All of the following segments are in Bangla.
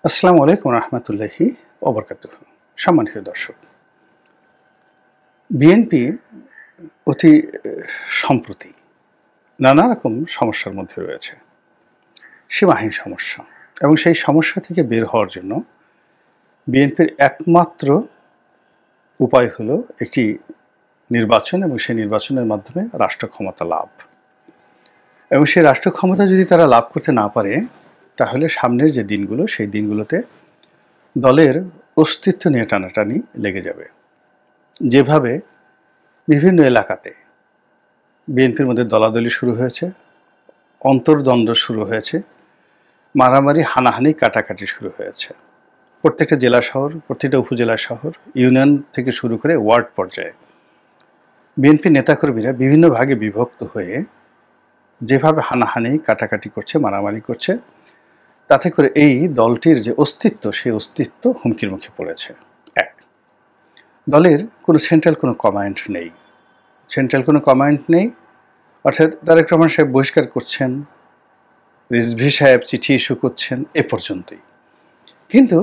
আসসালামু আলাইকুম রহমতুল্লাহি ওবরকাতুহু। সম্মানিত দর্শক, বিএনপি অতি সম্প্রতি নানা রকম সমস্যার মধ্যে রয়েছে, সীমাহীন সমস্যা। এবং সেই সমস্যা থেকে বের হওয়ার জন্য বিএনপির একমাত্র উপায় হলো একটি নির্বাচন, এবং সেই নির্বাচনের মাধ্যমে রাষ্ট্র ক্ষমতা লাভ। এবং সেই রাষ্ট্র ক্ষমতা যদি তারা লাভ করতে না পারে, তাহলে সামনের যে দিনগুলো, সেই দিনগুলোতে দলের অস্তিত্ব নিয়ে টানাটানি লেগে যাবে। যেভাবে বিভিন্ন এলাকাতে বিএনপির মধ্যে দলাদলি শুরু হয়েছে, অন্তর্দ্বন্দ্ব শুরু হয়েছে, মারামারি, হানাহানি, কাটাকাটি শুরু হয়েছে। প্রত্যেকটা জেলা শহর, প্রত্যেকটা উপজেলা শহর, ইউনিয়ন থেকে শুরু করে ওয়ার্ড পর্যায়ে বিএনপি নেতাকর্মীরা বিভিন্ন ভাগে বিভক্ত হয়ে যেভাবে হানাহানি, কাটাকাটি করছে, মারামারি করছে, তাতে করে এই দলটির যে অস্তিত্ব, সেই অস্তিত্ব হুমকির মুখে পড়েছে। এক, দলের কোনো সেন্ট্রাল কোনো কমান্ড নেই। সেন্ট্রাল কোনো কমান্ড নেই অর্থাৎ তারেক রহমান সাহেব বহিষ্কার করছেন, রিজভী সাহেব চিঠি ইস্যু করছেন, এ পর্যন্তই। কিন্তু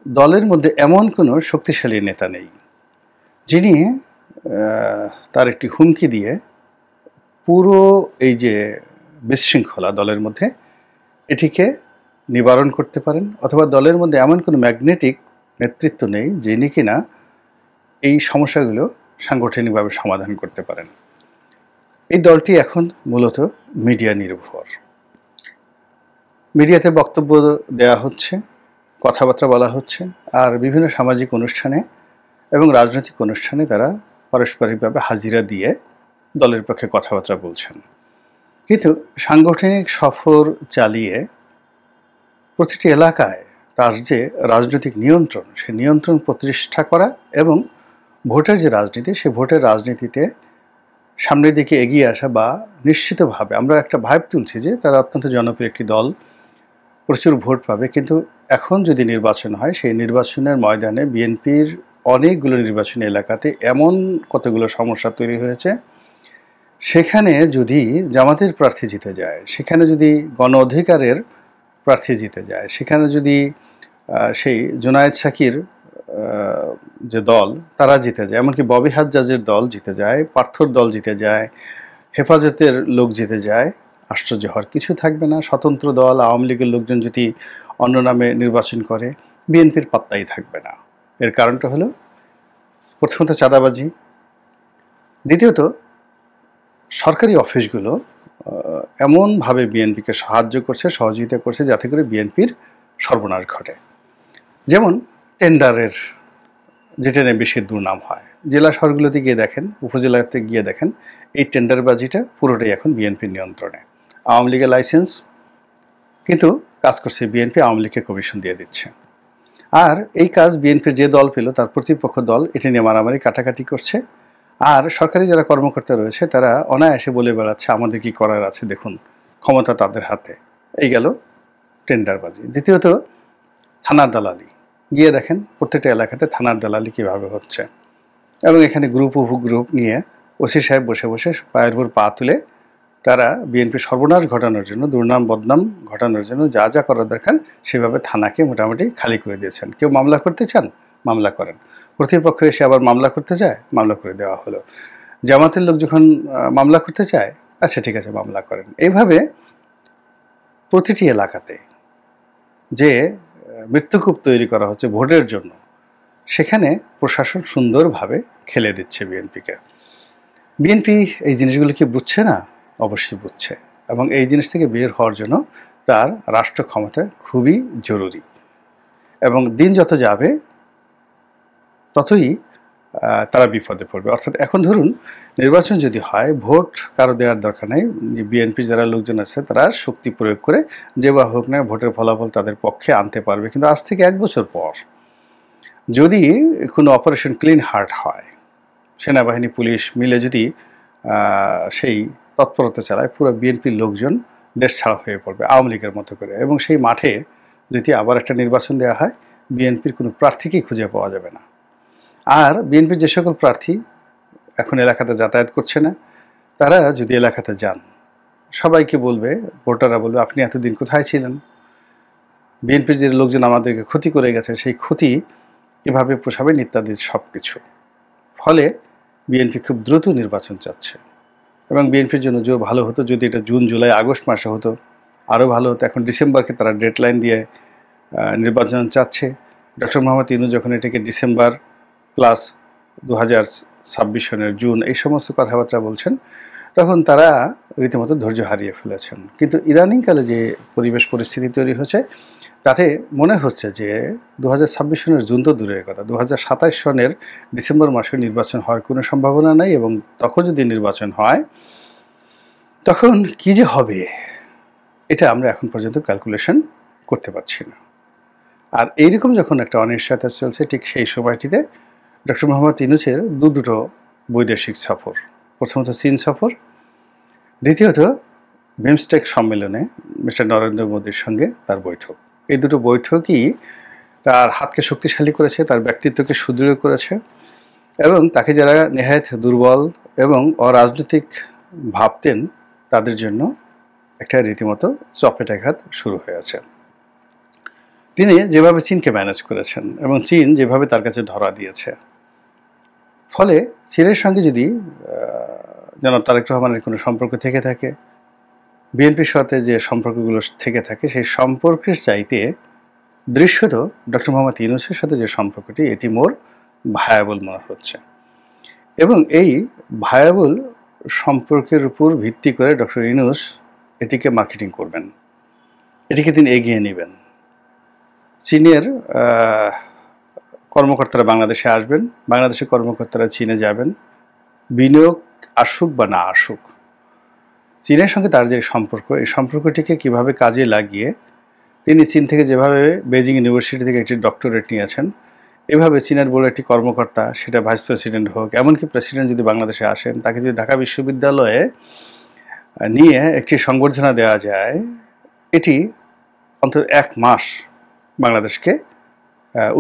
দলের মধ্যে এমন কোনো শক্তিশালী নেতা নেই যিনি তার একটি হুমকি দিয়ে পুরো এই যে বিশৃঙ্খলা দলের মধ্যে, এটিকে নিবারণ করতে পারেন, অথবা দলের মধ্যে এমন কোনো ম্যাগনেটিক নেতৃত্ব নেই যিনি কিনা এই সমস্যাগুলো সাংগঠনিকভাবে সমাধান করতে পারেন। এই দলটি এখন মূলত মিডিয়া নির্ভর। মিডিয়াতে বক্তব্য দেওয়া হচ্ছে, কথাবার্তা বলা হচ্ছে, আর বিভিন্ন সামাজিক অনুষ্ঠানে এবং রাজনৈতিক অনুষ্ঠানে তারা পারস্পরিকভাবে হাজিরা দিয়ে দলের পক্ষে কথাবার্তা বলছেন। কিন্তু সাংগঠনিক সফর চালিয়ে প্রতিটি এলাকায় তার যে রাজনৈতিক নিয়ন্ত্রণ, সেই নিয়ন্ত্রণ প্রতিষ্ঠা করা এবং ভোটের যে রাজনীতি, সেই ভোটের রাজনীতিতে সামনের দিকে এগিয়ে আসা, বা নিশ্চিতভাবে আমরা একটা ভাইব তুলছি যে তারা অত্যন্ত জনপ্রিয় একটি দল, প্রচুর ভোট পাবে। কিন্তু এখন যদি নির্বাচন হয়, সেই নির্বাচনের ময়দানে বিএনপির অনেকগুলো নির্বাচনী এলাকাতে এমন কতগুলো সমস্যা তৈরি হয়েছে, সেখানে যদি জামাতের প্রার্থী জিতে যায়, সেখানে যদি গণ অধিকারের প্রার্থী জিতে যায়, সেখানে যদি সেই জুনায়েদ সাকির যে দল তারা জিতে যায়, এমনকি ববি হাজ্জাজের দল জিতে যায়, পার্থর দল জিতে যায়, হেফাজতের লোক জিতে যায়, আশ্চর্য হওয়ার কিছু থাকবে না। স্বতন্ত্র দল, আওয়ামী লীগের লোকজন যদি অন্য নামে নির্বাচন করে, বিএনপির পাত্তাই থাকবে না। এর কারণটা হলো প্রথমত চাঁদাবাজি, দ্বিতীয়ত সরকারি অফিসগুলো এমনভাবে বিএনপিকে সাহায্য করছে, সহযোগিতা করছে, যাতে করে বিএনপির সর্বনাশ ঘটে। যেমন টেন্ডারের যেটা নিয়ে বেশি দুর্নাম হয়, জেলা শহরগুলোতে গিয়ে দেখেন, উপজেলাতে গিয়ে দেখেন, এই টেন্ডারবাজিটা পুরোটাই এখন বিএনপির নিয়ন্ত্রণে। আওয়ামী লীগের লাইসেন্স, কিন্তু কাজ করছে বিএনপি, আওয়ামী লীগকে কমিশন দিয়ে দিচ্ছে। আর এই কাজ বিএনপির যে দল পেল, তার প্রতিপক্ষ দল এটি নিয়ে মারামারি, কাটাকাটি করছে। আর সরকারি যারা কর্মকর্তা রয়েছে, তারা অনায়াসে বলে বেড়াচ্ছে আমাদের কি করার আছে, দেখুন ক্ষমতা তাদের হাতে। এই গেল টেন্ডারবাজি। দ্বিতীয়ত থানার দালালি, গিয়ে দেখেন প্রত্যেকটা এলাকাতে থানার দালালি কীভাবে হচ্ছে। এবং এখানে গ্রুপ উপগ্রুপ নিয়ে ওসি সাহেব বসে বসে পায়ের উপর পা তুলে তারা বিএনপি সর্বনাশ ঘটানোর জন্য, দুর্নাম বদনাম ঘটানোর জন্য যা যা করার দরকার, সেভাবে থানাকে মোটামুটি খালি করে দিয়েছেন। কেউ মামলা করতে চান, মামলা করেন। প্রতিপক্ষ এসে আবার মামলা করতে চায়, মামলা করে দেওয়া হলো। জামাতের লোক যখন মামলা করতে চায়, আচ্ছা ঠিক আছে মামলা করেন। এইভাবে প্রতিটি এলাকাতে যে মৃত্যুকূপ তৈরি করা হচ্ছে ভোটের জন্য, সেখানে প্রশাসন সুন্দরভাবে খেলে দিচ্ছে বিএনপিকে। বিএনপি এই জিনিসগুলো কি বুঝছে না? অবশ্যই বুঝছে, এবং এই জিনিস থেকে বের হওয়ার জন্য তার রাষ্ট্র ক্ষমতা খুবই জরুরি। এবং দিন যত যাবে ততই তারা বিপদে পড়বে। অর্থাৎ এখন ধরুন নির্বাচন যদি হয়, ভোট কারো দেওয়ার দরকার নেই, বিএনপি যারা লোকজন আছে তারা শক্তি প্রয়োগ করে যে বা হোক না ভোটের ফলাফল তাদের পক্ষে আনতে পারবে। কিন্তু আজ থেকে 1 বছর পর যদি কোনো অপারেশন ক্লিন হার্ট হয়, সেনাবাহিনী পুলিশ মিলে যদি সেই তৎপরতা চালায়, পুরো বিএনপির লোকজন দেশ ছাড়া হয়ে পড়বে আওয়ামী লীগের মতো করে। এবং সেই মাঠে যদি আবার একটা নির্বাচন দেওয়া হয়, বিএনপির কোনো প্রার্থীকেই খুঁজে পাওয়া যাবে না। আর বিএনপির যে সকল প্রার্থী এখন এলাকাতে যাতায়াত করছে না, তারা যদি এলাকাতে যান, সবাইকে বলবে, ভোটাররা বলবে আপনি এতদিন কোথায় ছিলেন, বিএনপির যে লোকজন আমাদেরকে ক্ষতি করে গেছে সেই ক্ষতি কীভাবে পোষাবেন ইত্যাদি সব কিছু। ফলে বিএনপি খুব দ্রুত নির্বাচন চাচ্ছে এবং বিএনপির জন্য যে ভালো হতো যদি এটা জুন জুলাই আগস্ট মাসে হতো আরও ভালো হতো। এখন ডিসেম্বরকে তারা ডেডলাইন দিয়ে নির্বাচন চাচ্ছে। ডক্টর মোহাম্মদ ইউনূস যখন এটাকে ডিসেম্বর প্লাস 2026 সনের জুন এই সমস্ত কথাবার্তা বলছেন, তখন তারা রীতিমতো ধৈর্য হারিয়ে ফেলেছেন। কিন্তু ইদানিংকালে যে পরিবেশ পরিস্থিতি তৈরি হচ্ছে তাতে মনে হচ্ছে যে 2026 সনের জুন তো দূরের কথা, 2027 সনের ডিসেম্বর মাসে নির্বাচন হওয়ার কোনো সম্ভাবনা নাই এবং তখন যদি নির্বাচন হয় তখন কি যে হবে এটা আমরা এখন পর্যন্ত ক্যালকুলেশন করতে পারছি না। আর এইরকম যখন একটা অনিশ্চয়তা চলছে ঠিক সেই সময়টিতে ডক্টর মোহাম্মদ ইউনূসের দুটো বৈদেশিক সফর, প্রথমত চীন সফর, দ্বিতীয়ত বিমস্টেক সম্মেলনে মিস্টার নরেন্দ্র মোদীর সঙ্গে তার বৈঠক। এই দুটো বৈঠকই তার হাতকে শক্তিশালী করেছে, তার ব্যক্তিত্বকে সুদৃঢ় করেছে এবং তাকে যারা নেহায়েত দুর্বল এবং অরাজনৈতিক ভাবতেন তাদের জন্য একটা রীতিমতো চপেটাঘাত শুরু হয়েছে। তিনি যেভাবে চীনকে ম্যানেজ করেছেন এবং চীন যেভাবে তার কাছে ধরা দিয়েছে, ফলে চীনের সঙ্গে যদি জনাব তারেক রহমানের কোনো সম্পর্ক থেকে থাকে, বিএনপির সাথে যে সম্পর্কগুলো থেকে থাকে সেই সম্পর্কের চাইতে দৃশ্যত ডক্টর মোহাম্মদ ইউনূসের সাথে যে সম্পর্কটি এটি মোর ভায়াবল মনে হচ্ছে এবং এই ভায়াবল সম্পর্কের উপর ভিত্তি করে ডক্টর ইউনূস এটিকে মার্কেটিং করবেন, এটিকে তিনি এগিয়ে নেবেন। চীনের কর্মকর্তারা বাংলাদেশে আসবেন, বাংলাদেশের কর্মকর্তারা চীনে যাবেন, বিনিয়োগ আসুক বা না আসুক, চীনের সঙ্গে তার যে সম্পর্ক এই সম্পর্কটিকে কিভাবে কাজে লাগিয়ে তিনি চীন থেকে যেভাবে বেজিং ইউনিভার্সিটি থেকে একটি ডক্টরেট নিয়েছেন, এভাবে চীনের বড় একটি কর্মকর্তা, সেটা ভাইস প্রেসিডেন্ট হোক, এমনকি প্রেসিডেন্ট যদি বাংলাদেশে আসেন তাকে যদি ঢাকা বিশ্ববিদ্যালয়ে নিয়ে একটি সংবর্ধনা দেওয়া যায়, এটি অন্তত 1 মাস বাংলাদেশকে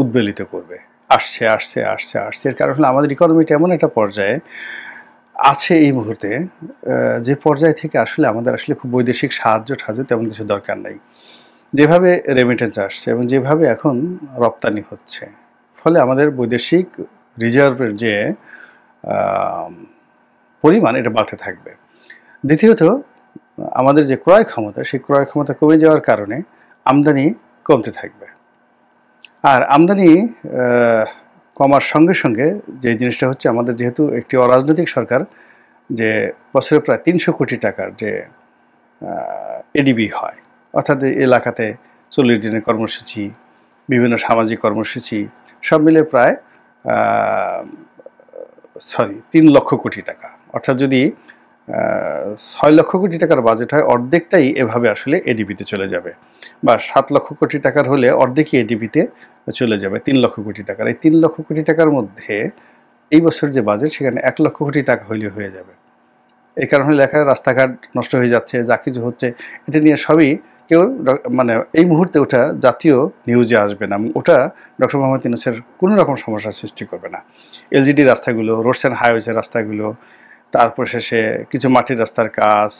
উদ্বেলিত করবে। আসছে আসছে আসছে আসছে এর কারণ হলো আমাদের ইকোনমিটা এমন একটা পর্যায়ে আছে এই মুহূর্তে যে পর্যায় থেকে আসলে আমাদের আসলে খুব বৈদেশিক সাহায্য তেমন কিছু দরকার নাই। যেভাবে রেমিটেন্স আসছে এবং যেভাবে এখন রপ্তানি হচ্ছে, ফলে আমাদের বৈদেশিক রিজার্ভের যে পরিমাণ এটা বাড়তে থাকবে। দ্বিতীয়ত আমাদের যে ক্রয় ক্ষমতা সেই ক্রয় ক্ষমতা কমে যাওয়ার কারণে আমদানি কমতে থাকবে। আর আমদানি কমার সঙ্গে সঙ্গে যে জিনিসটা হচ্ছে আমাদের যেহেতু একটি অরাজনৈতিক সরকার, যে বছরে প্রায় 300 কোটি টাকার যে এডিবি হয়, অর্থাৎ এলাকাতে 40 দিনের কর্মসূচি, বিভিন্ন সামাজিক কর্মসূচি সব মিলে প্রায় 3 লক্ষ কোটি টাকা, অর্থাৎ যদি 6 লক্ষ কোটি টাকার বাজেট হয় অর্ধেকটাই এভাবে আসলে এডিবিতে চলে যাবে, বা 7 লক্ষ কোটি টাকার হলে অর্ধেকই এডিবিতে চলে যাবে 3 লক্ষ কোটি টাকার। এই 3 লক্ষ কোটি টাকার মধ্যে এই বছর যে বাজেট সেখানে 1 লক্ষ কোটি টাকা হইলে হয়ে যাবে। এই কারণে লেখা রাস্তাঘাট নষ্ট হয়ে যাচ্ছে, যা কিছু হচ্ছে এটা নিয়ে সবই কেউ মানে এই মুহূর্তে ওটা জাতীয় নিউজে আসবে না, ওটা ডক্টর মোহাম্মদ ইউনূসের কোনো রকম সমস্যার সৃষ্টি করবে না। এলজিডি রাস্তাগুলো, রোডস অ্যান্ড হাইওয়েজের রাস্তাগুলো, তারপর শেষে কিছু মাটির রাস্তার কাজ,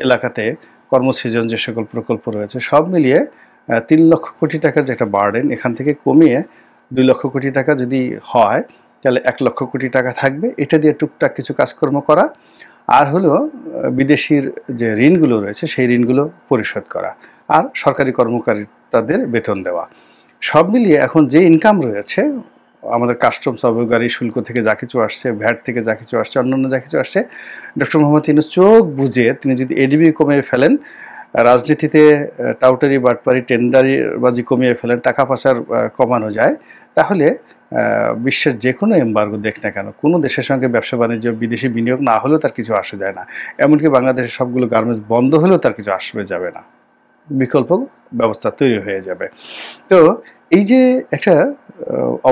এলাকাতে কর্মসৃজন যে সকল প্রকল্প রয়েছে সব মিলিয়ে 3 লক্ষ কোটি টাকার যে একটা বার্ডেন এখান থেকে কমিয়ে 2 লক্ষ কোটি টাকা যদি হয় তাহলে 1 লক্ষ কোটি টাকা থাকবে। এটা দিয়ে টুকটাক কিছু কাজকর্ম করা, আর হলো বিদেশির যে ঋণগুলো রয়েছে সেই ঋণগুলো পরিশোধ করা, আর সরকারি কর্মকর্তাদের বেতন দেওয়া। সব মিলিয়ে এখন যে ইনকাম রয়েছে আমাদের কাস্টমস অবকারী শুল্ক থেকে যা কিছু আসছে, ভ্যাট থেকে যা কিছু আসছে, অন্যান্য যা কিছু আসছে, ডক্টর মোহাম্মদ ইউনূস চোখ বুঝে তিনি যদি এডিবি কমিয়ে ফেলেন, রাজনীতিতে টাউটারি বাটপারি টেন্ডারিবাজি কমিয়ে ফেলেন, টাকা পয়সার কমানো যায়, তাহলে বিশ্বের যে কোনো এমবার্গো দেখ না কেন কোনো দেশের সঙ্গে ব্যবসা বাণিজ্য বিদেশি বিনিয়োগ না হলেও তার কিছু আসে যায় না। এমনকি বাংলাদেশের সবগুলো গার্মেন্টস বন্ধ হলেও তার কিছু আসবে যাবে না, বিকল্প ব্যবস্থা তৈরি হয়ে যাবে। তো এই যে একটা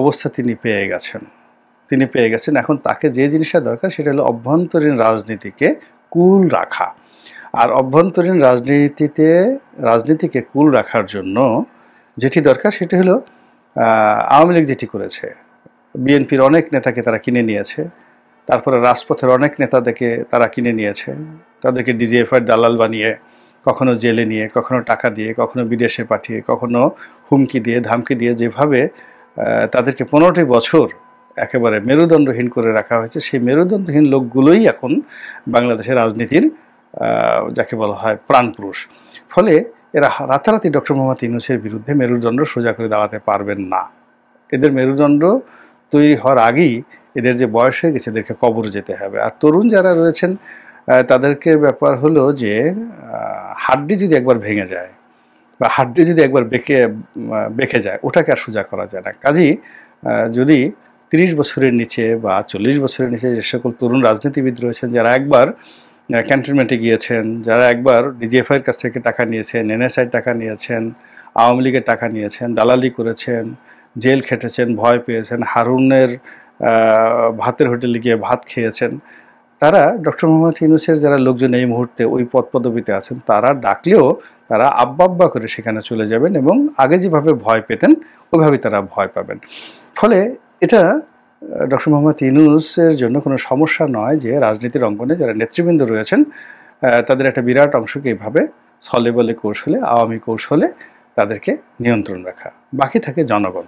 অবস্থা তিনি পেয়ে গেছেন, এখন তাকে যে জিনিসটা দরকার সেটা হলো অভ্যন্তরীণ রাজনীতিকে কুল রাখা। আর অভ্যন্তরীণ রাজনীতিকে কুল রাখার জন্য যেটি দরকার সেটি হলো আওয়ামী লীগ যেটি করেছে, বিএনপির অনেক নেতাকে তারা কিনে নিয়েছে, তারপরে রাজপথের অনেক নেতাদেরকে তারা কিনে নিয়েছে, তাদেরকে ডিজিএফআই দালাল বানিয়ে কখনো জেলে নিয়ে, কখনো টাকা দিয়ে, কখনো বিদেশে পাঠিয়ে, কখনো হুমকি দিয়ে, ধামকি দিয়ে যেভাবে তাদেরকে 15টি বছর একেবারে মেরুদণ্ডহীন করে রাখা হয়েছে, সেই মেরুদণ্ডহীন লোকগুলোই এখন বাংলাদেশের রাজনীতির যাকে বলা হয় প্রাণপুরুষ। ফলে এরা রাতারাতি ডক্টর মোহাম্মদ ইউনূসের বিরুদ্ধে মেরুদণ্ড সোজা করে দাঁড়াতে পারবেন না। এদের মেরুদণ্ড তৈরি হওয়ার আগেই এদের যে বয়স হয়ে গেছে এদেরকে কবর যেতে হবে। আর তরুণ যারা রয়েছেন তাদেরকে ব্যাপার হলো যে হাড্ডি যদি একবার ভেঙে যায় বা হাড্ডি যদি একবার বেঁকে যায় ওটাকে আর সোজা করা যায় না। কাজেই যদি 30 বছরের নিচে বা 40 বছরের নিচে যে সকল তরুণ রাজনীতিবিদ রয়েছেন যারা একবার ক্যান্টনমেন্টে গিয়েছেন, যারা একবার ডিজিএফআইয়ের কাছ থেকে টাকা নিয়েছেন, এনএসআই টাকা নিয়েছেন, আওয়ামী লীগের টাকা নিয়েছেন, দালালি করেছেন, জেল খেটেছেন, ভয় পেয়েছেন, হারুনের ভাতের হোটেলে গিয়ে ভাত খেয়েছেন, তারা ডক্টর মোহাম্মদ ইউনূসের যারা লোকজন এই মুহূর্তে ওই পদ পদবিতে আছেন তারা ডাকলেও তারা আব্বা আব্বা করে সেখানে চলে যাবেন এবং আগে যেভাবে ভয় পেতেন ওইভাবেই তারা ভয় পাবেন। ফলে এটা ডক্টর মোহাম্মদ ইউনূসের জন্য কোনো সমস্যা নয় যে রাজনীতির অঙ্গনে যারা নেতৃবৃন্দ রয়েছেন তাদের একটা বিরাট অংশকে এইভাবে ছলে বলে কৌশলে, আওয়ামী কৌশলে তাদেরকে নিয়ন্ত্রণ রাখা। বাকি থাকে জনগণ।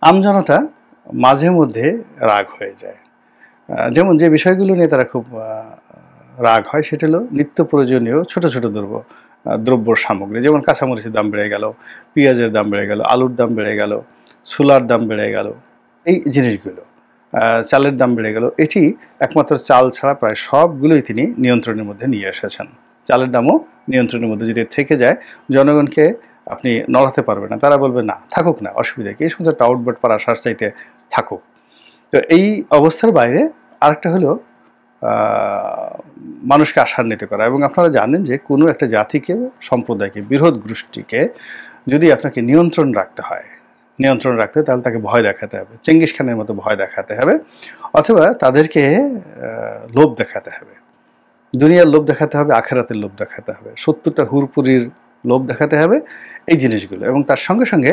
আমজনতা মাঝে মধ্যে রাগ হয়ে যায়। যেমন যে বিষয়গুলো নিয়ে তারা খুব রাগ হয় সেটা হলো নিত্য প্রয়োজনীয় ছোট ছোট দ্রব্য সামগ্রী, যেমন কাঁচামরিচের দাম বেড়ে গেল, পেঁয়াজের দাম বেড়ে গেল, আলুর দাম বেড়ে গেল, ছোলার দাম বেড়ে গেল, এই জিনিসগুলো, চালের দাম বেড়ে গেল। এটি একমাত্র চাল ছাড়া প্রায় সবগুলোই তিনি নিয়ন্ত্রণের মধ্যে নিয়ে এসেছেন। চালের দামও নিয়ন্ত্রণের মধ্যে যদি থেকে যায় জনগণকে আপনি নড়াতে পারবেন না, তারা বলবে না থাকুক না, অসুবিধা কি, এই সমস্ত টাউটবাট পাড়া আসার চাইতে থাকুক। তো এই অবস্থার বাইরে আরেকটা হলো মানুষকে আশান্বিত করা। এবং আপনারা জানেন যে কোনো একটা জাতিকে, সম্প্রদায়কে, বৃহৎ গোষ্ঠীকে যদি আপনাকে নিয়ন্ত্রণ রাখতে হয়, তাহলে তাকে ভয় দেখাতে হবে, চেঙ্গিস খানের মতো ভয় দেখাতে হবে, অথবা তাদেরকে লোভ দেখাতে হবে, দুনিয়ার লোভ দেখাতে হবে, আখেরাতের লোভ দেখাতে হবে, 70টা হুরপুরির লোভ দেখাতে হবে, এই জিনিসগুলো। এবং তার সঙ্গে সঙ্গে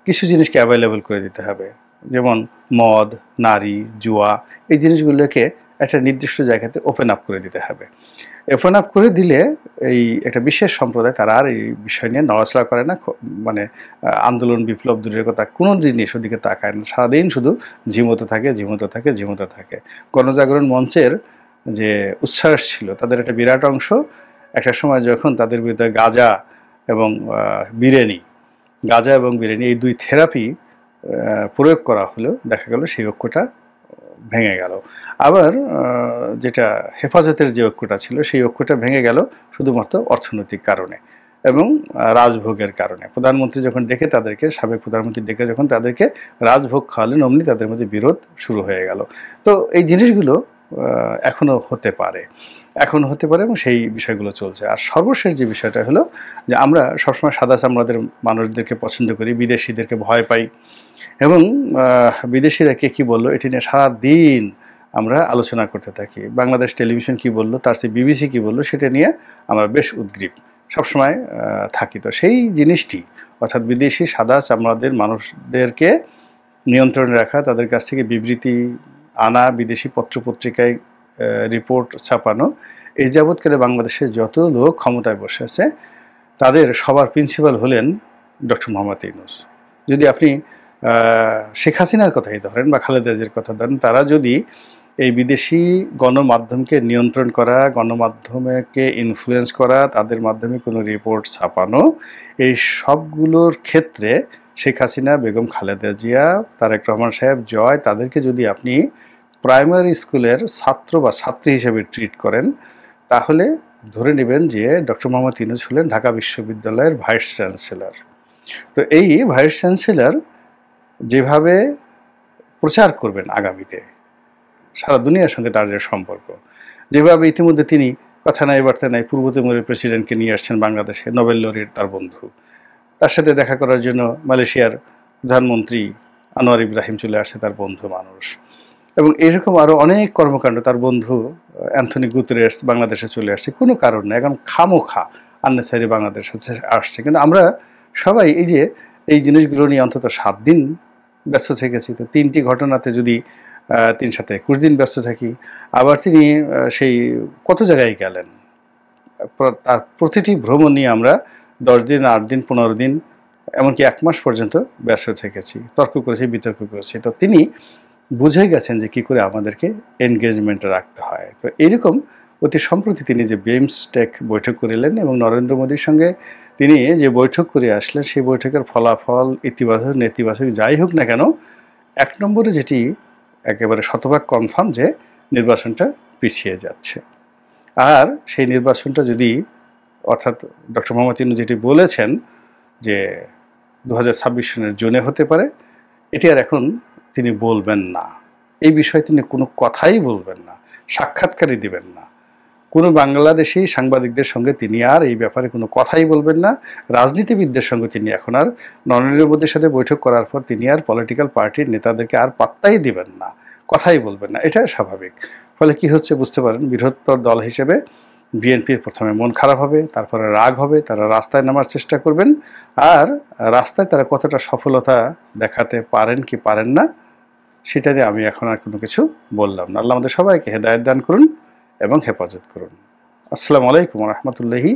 কিছু জিনিসকে অ্যাভেলেবল করে দিতে হবে, যেমন মদ, নারী, জুয়া, এই জিনিসগুলোকে একটা নির্দিষ্ট জায়গাতে ওপেন আপ করে দিতে হবে। ওপেন আপ করে দিলে এই একটা বিশেষ সম্প্রদায় তারা আর এই বিষয় নিয়ে নড়াচড়া করে না, মানে আন্দোলন বিপ্লব দূরের কথা কোনো জিনিস ওদিকে তাকায় না, সারাদিন শুধু ঝিমোতে থাকে। গণজাগরণ মঞ্চের যে উচ্ছ্বাস ছিল তাদের একটা বিরাট অংশ একটা সময় যখন তাদের বিরুদ্ধে গাঁজা এবং বিরিয়ানি এই দুই থেরাপি প্রয়োগ করা হলো, দেখা গেল সেই ঐক্যটা ভেঙে গেল। আবার যেটা হেফাজতের যে ঐক্যটা ছিল সেই ঐক্যটা ভেঙে গেল শুধুমাত্র অর্থনৈতিক কারণে এবং রাজভোগের কারণে। প্রধানমন্ত্রী যখন সাবেক প্রধানমন্ত্রী ডেকে যখন তাদেরকে রাজভোগ খাওয়ালেন, অমনি তাদের মধ্যে বিরোধ শুরু হয়ে গেল। তো এই জিনিসগুলো এখনো হতে পারে এবং সেই বিষয়গুলো চলছে। আর সর্বশেষ যে বিষয়টা হলো যে আমরা সবসময় সাদা চামড়াদের মানুষদেরকে পছন্দ করি, বিদেশিদেরকে ভয় পাই, এবং বিদেশিরা কে কী বললো এটি নিয়ে সারাদিন আমরা আলোচনা করতে থাকি। বাংলাদেশ টেলিভিশন কি বললো, তার চেয়ে বিবিসি কি বললো, সেটা নিয়ে আমরা বেশ উদ্গ্রীব সবসময় থাকি। তো সেই জিনিসটি অর্থাৎ বিদেশি সাদা চামড়াদের মানুষদেরকে নিয়ন্ত্রণে রাখা, তাদের কাছ থেকে বিবৃতি আনা, বিদেশি পত্রপত্রিকায় রিপোর্ট ছাপানো, এই যাবৎকালে বাংলাদেশের যত লোক ক্ষমতায় বসেছে তাদের সবার প্রিন্সিপাল হলেন ডক্টর মোহাম্মদ ইউনূস। যদি আপনি শেখ হাসিনার কথাই ধরেন বা খালেদা জিয়ার কথা ধরেন, তারা যদি এই বিদেশি গণমাধ্যমকে নিয়ন্ত্রণ করা, গণমাধ্যমকে ইনফ্লুয়েন্স করা, তাদের মাধ্যমে কোনো রিপোর্ট ছাপানো, এই সবগুলোর ক্ষেত্রে শেখ হাসিনা, বেগম খালেদা জিয়া, তারেক রহমান সাহেব, জয়, তাদেরকে যদি আপনি প্রাইমারি স্কুলের ছাত্র বা ছাত্রী হিসেবে ট্রিট করেন, তাহলে ধরে নেবেন যে ডক্টর মোহাম্মদ ইউনূস হলেন ঢাকা বিশ্ববিদ্যালয়ের ভাইস চ্যান্সেলর। তো এই ভাইস চ্যান্সেলর যেভাবে প্রচার করবেন আগামীতে সারা দুনিয়ার সঙ্গে তার যে সম্পর্ক, যেভাবে ইতিমধ্যে তিনি কথা নাই বার্তা নাই পূর্ব তিমুরের প্রেসিডেন্টকে নিয়ে আসছেন বাংলাদেশে, নোবেল লরির তার বন্ধু, তার সাথে দেখা করার জন্য মালয়েশিয়ার প্রধানমন্ত্রী আনোয়ার ইব্রাহিম চলে আসছে, তার বন্ধু মানুষ, এবং এরকম আরও অনেক কর্মকাণ্ড। তার বন্ধু অ্যান্থনি গুতেরেস বাংলাদেশে চলে আসছে কোনো কারণ নেই, এখন খামোখা আননেসারি বাংলাদেশ আসছে। কিন্তু আমরা সবাই এই জিনিসগুলো নিয়ে অন্তত 7 দিন ব্যস্ত থেকেছি। তো 3টি ঘটনাতে যদি 3 সাথে 21 দিন ব্যস্ত থাকি, আবার তিনি সেই কত জায়গায় গেলেন, তার প্রতিটি ভ্রমণ নিয়ে আমরা 10 দিন, 8 দিন, 15 দিন, এমনকি 1 মাস পর্যন্ত ব্যস্ত থেকেছি, তর্ক করেছি, বিতর্ক করেছি। তো তিনি বুঝে গেছেন যে কি করে আমাদেরকে এনগেজমেন্টে রাখতে হয়। তো এরকম অতি সম্প্রতি তিনি যে বিমস্টেক বৈঠক করিলেন এবং নরেন্দ্র মোদীর সঙ্গে তিনি যে বৈঠক করে আসলেন, সেই বৈঠকের ফলাফল ইতিবাচক নেতিবাচক যাই হোক না কেন, 1 নম্বরে যেটি একেবারে শতভাগ কনফার্ম যে নির্বাচনটা পিছিয়ে যাচ্ছে। আর সেই নির্বাচনটা যদি, অর্থাৎ ডক্টর মোহাম্মদ ইউনূস যেটি বলেছেন যে 2026 সনের জুনে হতে পারে, এটি আর এখন তিনি বলবেন না। এই বিষয়ে তিনি কোনো কথাই বলবেন না, সাক্ষাৎকারই দিবেন না। কোনো বাংলাদেশি সাংবাদিকদের সঙ্গে তিনি আর এই ব্যাপারে কোনো কথাই বলবেন না। রাজনীতিবিদদের সঙ্গে তিনি এখন আর, নরেন্দ্র মোদীর সাথে বৈঠক করার পর তিনি আর পলিটিক্যাল পার্টির নেতাদেরকে আর পাত্তাই দিবেন না, কথাই বলবেন না। এটা স্বাভাবিক। ফলে কি হচ্ছে বুঝতে পারেন, বৃহত্তর দল হিসেবে বিএনপির প্রথমে মন খারাপ হবে, তারপরে রাগ হবে, তারা রাস্তায় নামার চেষ্টা করবেন। আর রাস্তায় তারা কতটা সফলতা দেখাতে পারেন কি পারেন না, সেটা নিয়ে আমি এখন আর কোনো কিছু বললাম না। আল্লাহ আমাদের সবাইকে হেদায়েত দান করুন এবং হেফাজত করুন। আসসালামু আলাইকুম ওয়া রাহমাতুল্লাহি